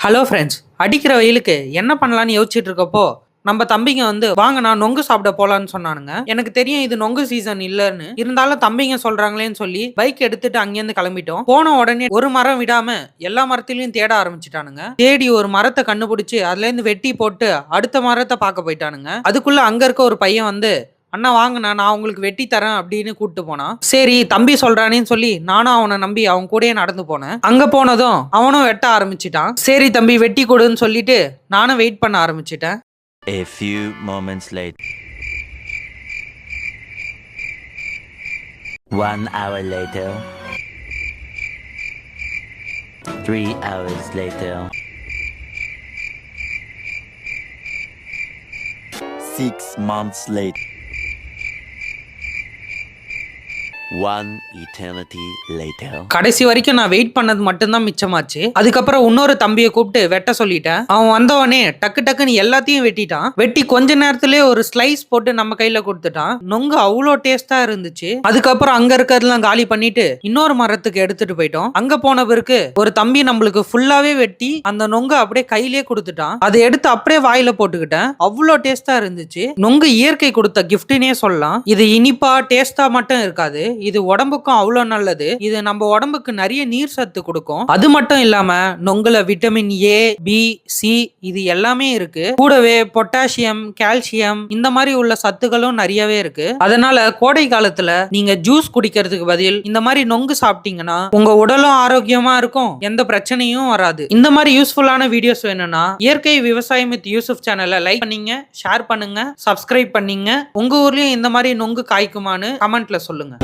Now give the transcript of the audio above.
Hello friends, அடிக்கிற வெயிலுக்கு என்ன பண்ணலான்னு யோசிச்சுட்டு இருக்கப்போ நம்ம தம்பிங்க வந்து வாங்க நான் நொங்கு சாப்பிட போலான்னு சொன்னானுங்க. எனக்கு தெரியும் இது நொங்கு சீசன் இல்லன்னு, இருந்தாலும் தம்பிங்க சொல்றாங்களேன்னு சொல்லி பைக் எடுத்துட்டு அங்கேருந்து கிளம்பிட்டோம். போன உடனே ஒரு மரம் விடாம எல்லா மரத்திலயும் தேட ஆரம்பிச்சுட்டானுங்க. தேடி ஒரு மரத்தை கண்டுபிடிச்சு அதுல இருந்து வெட்டி போட்டு அடுத்த மரத்தை பார்க்க போயிட்டானுங்க. அதுக்குள்ள அங்க இருக்க ஒரு பையன் வந்து அண்ணா வாங்கண்ணா நான் உங்களுக்கு வெட்டி தரேன் அப்படின்னு கூப்பிட்டு போனான். சரி தம்பி சொல்றானேன்னு சொல்லி நானும் அவனை நம்பி அவன் கூடயே நடந்து போனேன். அங்க போனதும் அவனும் வெட்ட ஆரம்பிச்சிட்டான். சரி தம்பி வெட்டி கொடுன்னு சொல்லிட்டு நானும் வெயிட் பண்ண ஆரம்பிச்சிட்டேன். A few moments later. 1 hour later. 3 hours later. 6 months later. 1 eternity later. கடைசி வரைக்கும் நான் வெயிட் பண்ணது மட்டும்தான் மிச்சமாச்சு. அதுக்கப்புறம் இன்னொரு தம்பியை கூப்பிட்டு வெட்ட சொல்லிட்டேன். அவன் வந்தவனே டக்கு டக்குன்னு எல்லாத்தையும் வெட்டிட்டான். வெட்டி கொஞ்ச நேரத்திலேயே ஒரு ஸ்லைஸ் போட்டு நம்ம கையில கொடுத்துட்டான். நொங்கு அவ்வளோ டேஸ்டா இருந்துச்சு. அதுக்கப்புறம் அங்க இருக்கிறதெல்லாம் காலி பண்ணிட்டு இன்னொரு மரத்துக்கு எடுத்துட்டு போயிட்டோம். அங்க போன பிறகு ஒரு தம்பி நம்மளுக்கு ஃபுல்லாவே வெட்டி அந்த நொங்கு அப்படியே கையிலேயே கொடுத்துட்டான். அதை எடுத்து அப்படியே வாயில போட்டுக்கிட்டேன். அவ்வளோ டேஸ்டா இருந்துச்சு. நொங்கு இயற்கை கொடுத்த கிஃப்ட்னே சொல்லலாம். இது இனிப்பா டேஸ்டா மட்டும் இருக்காது, இது உடம்புக்கும் அவ்வளவு நல்லது. இது நம்ம உடம்புக்கு நிறைய நீர் சத்து கொடுக்கும். அது மட்டும் இல்லாம நொங்குல விட்டமின் ஏ, பி, சி இது எல்லாமே இருக்கு. கூடவே பொட்டாசியம், கால்சியம் இந்த மாதிரி உள்ள சத்துக்களும் நிறையவே இருக்கு. அதனால கோடை காலத்துல நீங்க ஜூஸ் குடிக்கிறதுக்கு பதில் இந்த மாதிரி நொங்கு சாப்பிட்டீங்கன்னா உங்க உடலும் ஆரோக்கியமா இருக்கும், எந்த பிரச்சனையும் வராது. இந்த மாதிரி யூஸ்ஃபுல்லான வீடியோஸ் வேணும்னா இயற்கை விவசாயம் வித் யூசுப் சேனலை லைக் பண்ணீங்க, ஷேர் பண்ணுங்க, சப்ஸ்கிரைப் பண்ணீங்க. உங்க ஊர்லயும் இந்த மாதிரி நொங்கு காய்க்குமான்னு கமெண்ட்ல சொல்லுங்க.